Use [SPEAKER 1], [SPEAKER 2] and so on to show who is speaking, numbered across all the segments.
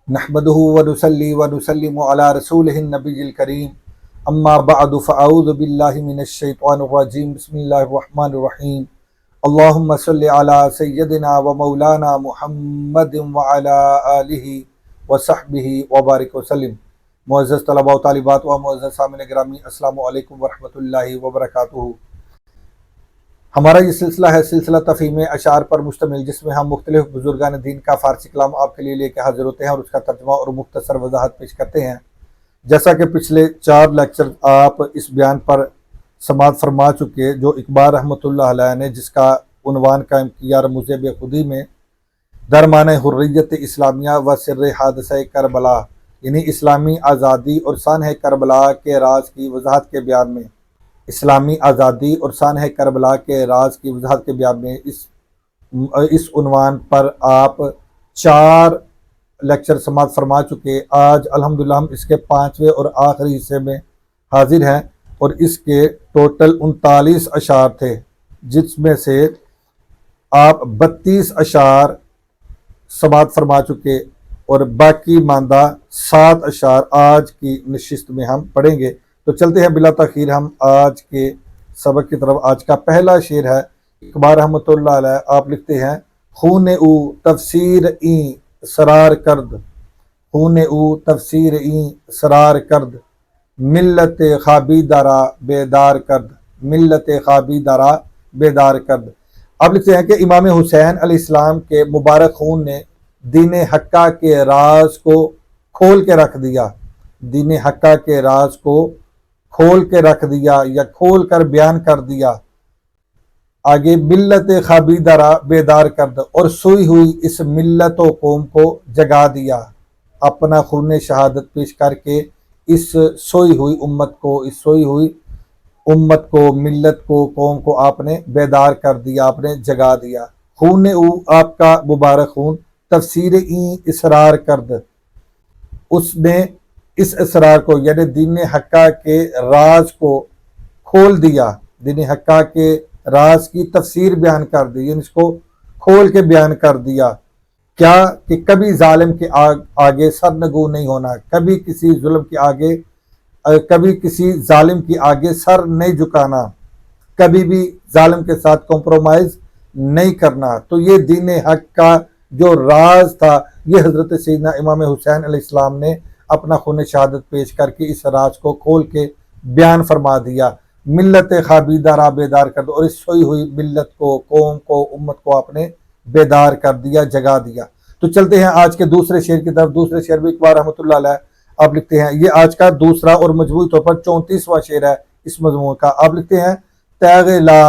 [SPEAKER 1] نحمده ونصلي ونسلم على رسوله النبي الكريم اما بعد فاعوذ بالله من الشيطان الرجيم بسم الله الرحمن الرحيم اللهم صل على سيدنا ومولانا محمد وعلى آله وصحبه وبارك وسلم۔ معزز طلباء و طالبات و معزز سامعین گرامی، السلام علیکم ورحمۃ اللہ وبرکاتہ۔ ہمارا یہ سلسلہ ہے سلسلہ تفہیم اشعار پر مشتمل، جس میں ہم مختلف بزرگان دین کا فارسی کلام آپ کے لیے لے کے حاضر ہوتے ہیں اور اس کا ترجمہ اور مختصر وضاحت پیش کرتے ہیں۔ جیسا کہ پچھلے 4 لیکچر آپ اس بیان پر سماعت فرما چکے، جو اقبال رحمۃ اللہ علیہ نے جس کا عنوان قائم کیا رموز بے خودی میں، درمان حریت اسلامیہ و سر حادثہ کربلا، یعنی اسلامی آزادی اور سانح کربلا کے راز کی وضاحت کے بیان میں، اسلامی آزادی اور سانح کربلا کے راز کی وضاحت کے بیان میں اس عنوان پر آپ 4 لیکچر سماعت فرما چکے۔ آج الحمدللہ ہم اس کے 5ویں اور آخری حصے میں حاضر ہیں، اور اس کے ٹوٹل 39 اشعار تھے، جس میں سے آپ 32 اشعار سماعت فرما چکے اور باقی ماندہ 7 اشعار آج کی نشست میں ہم پڑھیں گے۔ تو چلتے ہیں بلا تاخیر ہم آج کے سبق کی طرف۔ آج کا پہلا شعر ہے اقبال رحمۃ اللہ علیہ۔ آپ لکھتے ہیں: خون او تفسیر این سرار کرد، خون او تفسیر این سرار کرد، ملت خوابی درا بیدار کرد، ملت خوابی درا بیدار کرد۔ آپ لکھتے ہیں کہ امام حسین علیہ السلام کے مبارک خون نے دین حقہ کے راز کو کھول کے رکھ دیا، دین حقہ کے راز کو کھول کے رکھ دیا یا کھول کر بیان کر دیا۔ آگے ملت خوابی درا بیدار کرد، اور سوئی ہوئی اس ملت و قوم کو جگا دیا۔ اپنا خون شہادت پیش کر کے اس سوئی ہوئی امت کو، اس سوئی ہوئی امت کو، ملت کو، قوم کو آپ نے بیدار کر دیا، آپ نے جگا دیا۔ خون او، آپ کا مبارک خون، تفسیر این اسرار کرد، اس نے اس اسرار کو یعنی دین حقہ کے راز کو کھول دیا، دین حقہ کے راز کی تفسیر بیان کر دی، یعنی اس کو کھول کے بیان کر دیا۔ کیا کہ کبھی ظالم کے آگے سرنگو نہیں ہونا، کبھی کسی ظلم کے آگے، کبھی کسی ظالم کے آگے سر نہیں جھکانا، کبھی بھی ظالم کے ساتھ کمپرومائز نہیں کرنا۔ تو یہ دین حق کا جو راز تھا، یہ حضرت سیدنا امام حسین علیہ السلام نے اپنا خون شہادت پیش کر کے اس راز کو کھول کے بیان فرما دیا۔ ملت خوابی درا بیدار کر دو، اور اس سوئی ہوئی ملت کو، قوم کو، امت کو آپ نے بیدار کر دیا، جگا دیا۔ تو چلتے ہیں آج کے دوسرے شعر کی طرف۔ دوسرے شعر بھی اقبال رحمۃ اللہ علیہ آپ لکھتے ہیں، یہ آج کا دوسرا اور مجموعی طور پر 34واں شعر ہے اس مضمون کا۔ آپ لکھتے ہیں: تیغ لا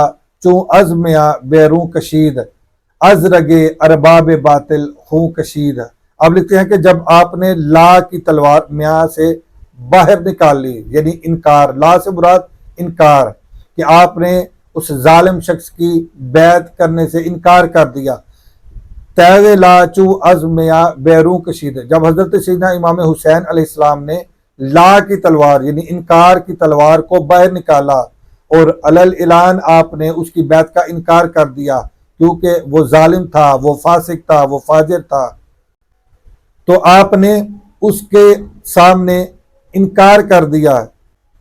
[SPEAKER 1] چوں عزمیا بیروں کشید، از رگے ارباب باطل خوں کشید۔ آپ لکھتے ہیں کہ جب آپ نے لا کی تلوار میاں سے باہر نکال لی، یعنی انکار، لا سے مراد انکار، کہ آپ نے اس ظالم شخص کی بیعت کرنے سے انکار کر دیا۔ تیغ لا چو عزمیا بیروں کشید، جب حضرت سیدنا امام حسین علیہ السلام نے لا کی تلوار یعنی انکار کی تلوار کو باہر نکالا اور علل اعلان آپ نے اس کی بیعت کا انکار کر دیا، کیونکہ وہ ظالم تھا، وہ فاسق تھا، وہ فاجر تھا، تو آپ نے اس کے سامنے انکار کر دیا۔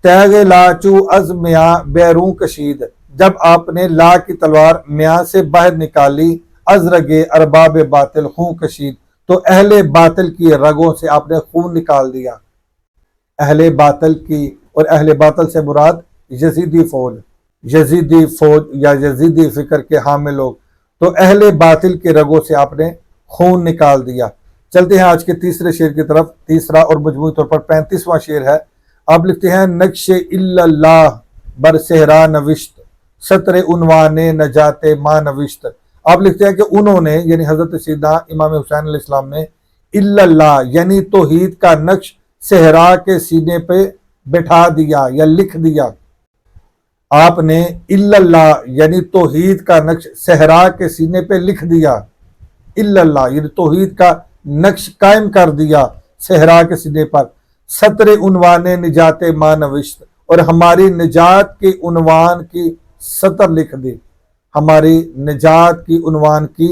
[SPEAKER 1] تیغ لا چو از میاں بیروں کشید، جب آپ نے لا کی تلوار میاں سے باہر نکالی، از رگے ارباب باطل خون کشید، تو اہل باطل کی رگوں سے آپ نے خون نکال دیا۔ اہل باطل کی، اور اہل باطل سے مراد یزیدی فوج، یزیدی فوج یا یزیدی فکر کے حامل لوگ، تو اہل باطل کی رگوں سے آپ نے خون نکال دیا۔ چلتے ہیں آج کے تیسرے شعر کی طرف۔ تیسرا اور مجموعی طور پر 35واں شعر ہے۔ آپ لکھتے ہیں: نقش الا اللہ بر صحرا نوشت، سطر عنوان نجات ماں نوشت۔ آپ لکھتے ہیں کہ انہوں نے یعنی حضرت سیدنا امام حسین علیہ السلام نے الا اللہ یعنی توحید کا نقش صحرا کے سینے پہ بٹھا دیا یا لکھ دیا۔ آپ نے الا اللہ یعنی توحید کا نقش صحرا کے سینے پہ لکھ دیا، الا اللہ یعنی توحید کا نقش قائم کر دیا صحرا کے سینے پر۔ سطر عنوان نجات ماں نوشت، اور ہماری نجات کے عنوان کی سطر لکھ دی، ہماری نجات کی عنوان کی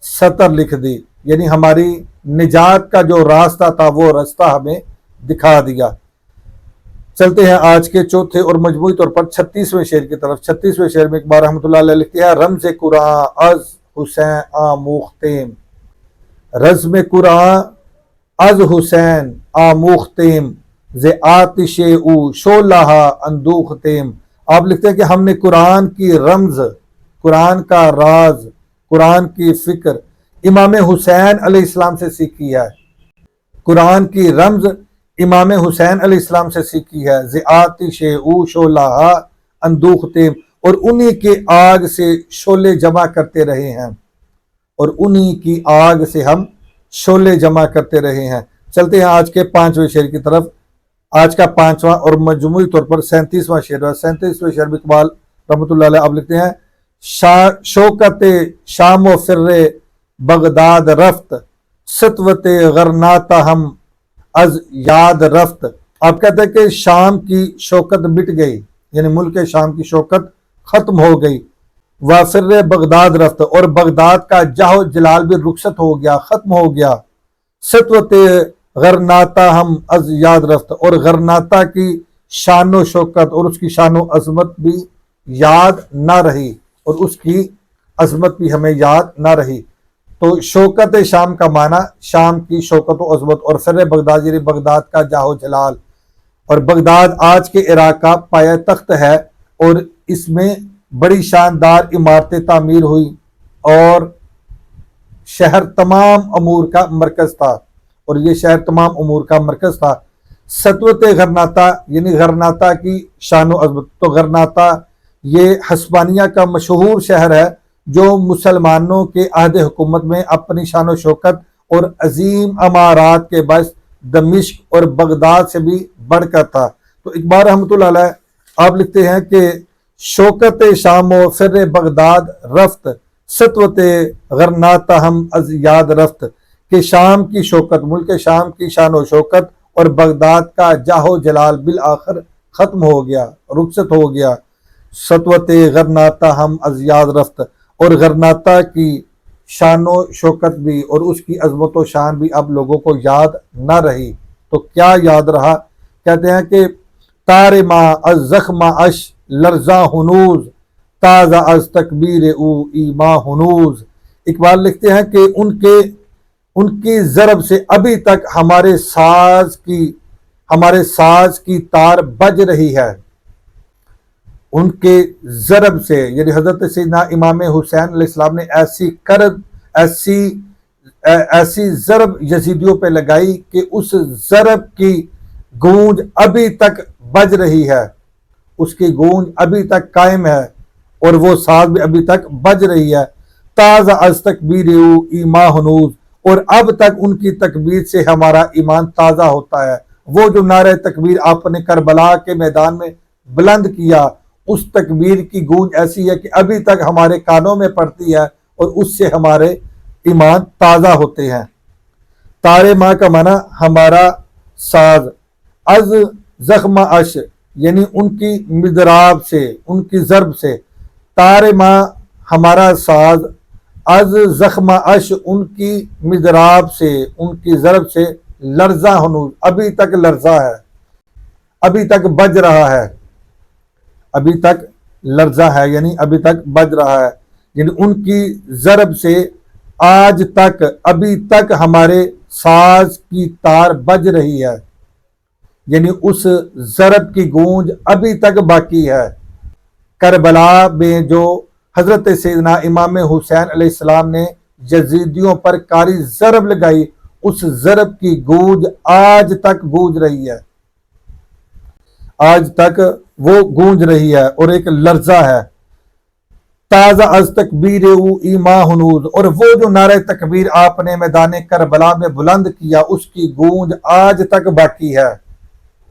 [SPEAKER 1] سطر لکھ دی، یعنی ہماری نجات کا جو راستہ تھا وہ راستہ ہمیں دکھا دیا۔ چلتے ہیں آج کے چوتھے اور مجموعی طور پر 36ویں شعر کی طرف۔ 36ویں شعر میں اقبال رحمۃ اللہ علیہ لکھتے ہیں: رمز قرآن از حسین آموختیم، رزم قرآن از حسین آموختیم، ز آتش او شعلہ اندوختیم۔ آپ لکھتے ہیں کہ ہم نے قرآن کی رمز، قرآن کا راز، قرآن کی فکر امام حسین علیہ السلام سے سیکھی ہے۔ قرآن کی رمز امام حسین علیہ السلام سے سیکھی ہے۔ ز آتش او شعلہ اندوختیم، اور انہی کی آگ سے شعلے جمع کرتے رہے ہیں، اور انہی کی آگ سے ہم شعلے جمع کرتے رہے ہیں۔ چلتے ہیں آج کے 5ویں شعر کی طرف۔ آج کا 5واں اور مجموعی طور پر 37واں شعر ہے۔ 37ویں شعر میں اقبال رحمۃ اللہ علیہ آپ لکھتے ہیں: شوکت شام و فر بغداد رفت، سطوت غرناتا ہم از یاد رفت۔ آپ کہتے ہیں کہ شام کی شوکت مٹ گئی، یعنی ملک شام کی شوکت ختم ہو گئی۔ وافر بغداد رفت، اور بغداد کا جاہ و جلال بھی رخصت ہو گیا، ختم ہو گیا۔ سطوت غرناتا ہم از یاد رفت، اور غرناتا کی شان و شوکت اور اس کی شان و عظمت بھی یاد نہ رہی، اور اس کی عظمت بھی ہمیں یاد نہ رہی۔ تو شوکت شام کا معنی شام کی شوکت و عظمت، اور فر بغداد یعنی بغداد کا جاہ و جلال۔ اور بغداد آج کے عراق کا پایہ تخت ہے، اور اس میں بڑی شاندار عمارتیں تعمیر ہوئی، اور شہر تمام امور کا مرکز تھا، اور یہ شہر تمام امور کا مرکز تھا۔ سطوت غرناتا یعنی غرناتا کی شان و عظمت، تو غرناتا یہ ہسپانیہ کا مشہور شہر ہے جو مسلمانوں کے عہد حکومت میں اپنی شان و شوکت اور عظیم عمارات کے باعث دمشق اور بغداد سے بھی بڑھ کر تھا۔ تو اقبال رحمۃ اللہ علیہ آپ لکھتے ہیں کہ شوکت شام و فر بغداد رفت، سطوت غرناتا ہم از یاد رفت، کہ شام کی شوکت، ملک شام کی شان و شوکت اور بغداد کا جاہ و جلال بالآخر ختم ہو گیا، رخصت ہو گیا۔ سطوت غرناتا ہم از یاد رفت، اور غرناتا کی شان و شوکت بھی اور اس کی عظمت و شان بھی اب لوگوں کو یاد نہ رہی۔ تو کیا یاد رہا؟ کہتے ہیں کہ تار ما از زخم اش لرزاں ہنوز، تازہ از تکبیر او ایما ہنوز۔ اقبال لکھتے ہیں کہ ان کی ضرب سے ابھی تک ہمارے ساز کی تار بج رہی ہے۔ ان کے ضرب سے، یعنی حضرت سیدنا امام حسین علیہ السلام نے ایسی ضرب یزیدیوں پہ لگائی کہ اس ضرب کی گونج ابھی تک بج رہی ہے، اس کی گونج ابھی تک قائم ہے، اور وہ ساز بھی ابھی تک بج رہی ہے۔ تازہ از تکبیر ایما ہنوز، اور اب تک ان کی تکبیر سے ہمارا ایمان تازہ ہوتا ہے۔ وہ جو نعرہ تکبیر آپ نے کربلا کے میدان میں بلند کیا، اس تکبیر کی گونج ایسی ہے کہ ابھی تک ہمارے کانوں میں پڑتی ہے، اور اس سے ہمارے ایمان تازہ ہوتے ہیں۔ تارے ماں کا معنی ہمارا ساز، از زخم اش یعنی ان کی مضراب سے، ان کی ضرب سے، تارے ماں ہمارا ساز، از زخم اش ان کی مضراب سے، ان کی ضرب سے، لرزاں ہنوز ابھی تک لرزا ہے، ابھی تک بج رہا ہے، ابھی تک لرزا ہے یعنی ابھی تک بج رہا ہے، یعنی ان کی ضرب سے آج تک، ابھی تک ہمارے ساز کی تار بج رہی ہے، یعنی اس ضرب کی گونج ابھی تک باقی ہے۔ کربلا میں جو حضرت سیدنا امام حسین علیہ السلام نے یزیدیوں پر کاری ضرب لگائی، اس ضرب کی گونج آج تک گونج رہی ہے، آج تک وہ گونج رہی ہے، اور ایک لرزہ ہے۔ تازہ از تکبیر او ایما ہنوز، اور وہ جو نعرہ تکبیر آپ نے میدان کربلا میں بلند کیا، اس کی گونج آج تک باقی ہے،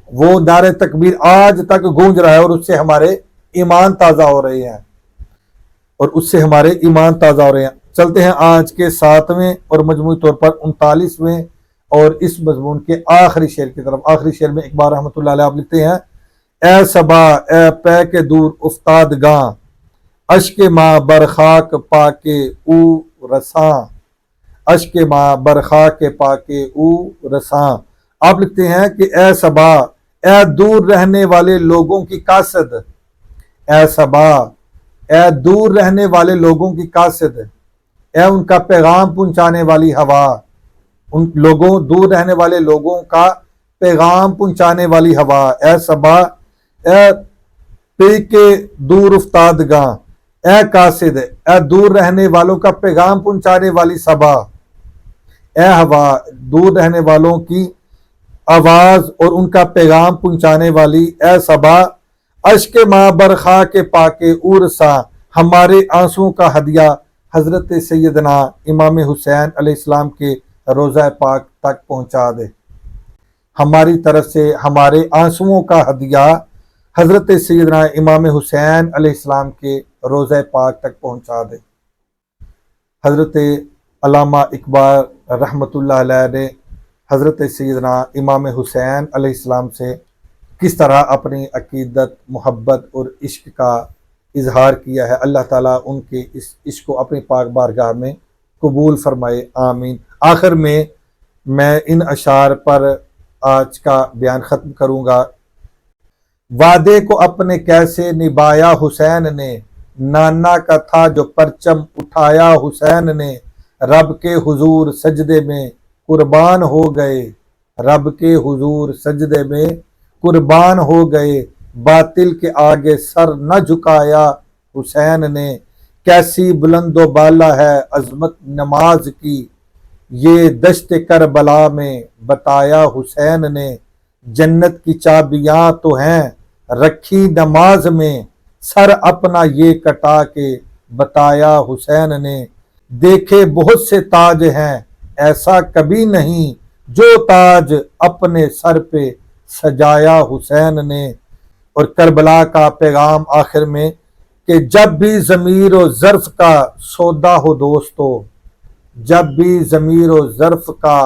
[SPEAKER 1] وہ نعرہ تکبیر آج تک گونج رہا ہے، اور اس سے ہمارے ایمان تازہ ہو رہے ہیں، اور اس سے ہمارے ایمان تازہ ہو رہے ہیں۔ چلتے ہیں آج کے 7ویں اور مجموعی طور پر 39ویں اور اس مضمون کے آخری شعر کی طرف۔ آخری شعر میں اقبال رحمۃ اللہ علیہ آپ لکھتے ہیں: اے صبا اے پے کے دور افتادگاں، اشک ماں برخاک پا کے او رساں، اشک ماں برخاک پاک او رساں۔ آپ لکھتے ہیں کہ اے صبا، اے دور رہنے والے لوگوں کی قاصد، اے صبا، اے دور رہنے والے لوگوں کی قاصد، اے ان کا پیغام پہنچانے والی ہوا، ان لوگوں دور رہنے والے لوگوں کا پیغام پہنچانے والی ہوا، اے صبا، اے پی کے دور افتادگاں، اے قاصد، اے دور رہنے والوں کا پیغام پہنچانے والی صبا، اے ہوا، دور رہنے والوں کی آواز اور ان کا پیغام پہنچانے والی، اے صبا، اشک ماں برخا کے پاک اورسا، ہمارے آنسوؤں کا ہدیہ حضرت سیدنا امام حسین علیہ السلام کے روضہ پاک تک پہنچا دے۔ ہماری طرف سے ہمارے آنسوؤں کا ہدیہ حضرت سیدنا امام حسین علیہ السلام کے روضہ پاک تک پہنچا دے۔ حضرت علامہ اقبال رحمۃ اللہ علیہ نے حضرت سیدنا امام حسین علیہ السلام سے کس طرح اپنی عقیدت، محبت اور عشق کا اظہار کیا ہے، اللہ تعالیٰ ان کے اس عشق کو اپنی پاک بارگاہ میں قبول فرمائے، آمین۔ آخر میں ان اشعار پر آج کا بیان ختم کروں گا۔ وعدے کو اپنے کیسے نبھایا حسین نے، نانا کا تھا جو پرچم اٹھایا حسین نے، رب کے حضور سجدے میں قربان ہو گئے، رب کے حضور سجدے میں قربان ہو گئے، باطل کے آگے سر نہ جھکایا حسین نے، کیسی بلند و بالا ہے عظمت نماز کی، یہ دشت کربلا میں بتایا حسین نے، جنت کی چابیاں تو ہیں رکھی نماز میں، سر اپنا یہ کٹا کے بتایا حسین نے، دیکھے بہت سے تاج ہیں ایسا کبھی نہیں، جو تاج اپنے سر پہ سجایا حسین نے۔ اور کربلا کا پیغام آخر میں کہ جب بھی ضمیر و ظرف کا سودا ہو دوستو، جب بھی ضمیر و ظرف کا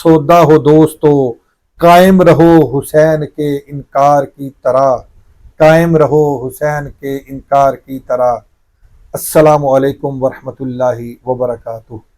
[SPEAKER 1] سودا ہو دوستو، قائم رہو حسین کے انکار کی طرح، قائم رہو حسین کے انکار کی طرح۔ السلام علیکم ورحمۃ اللہ وبرکاتہ۔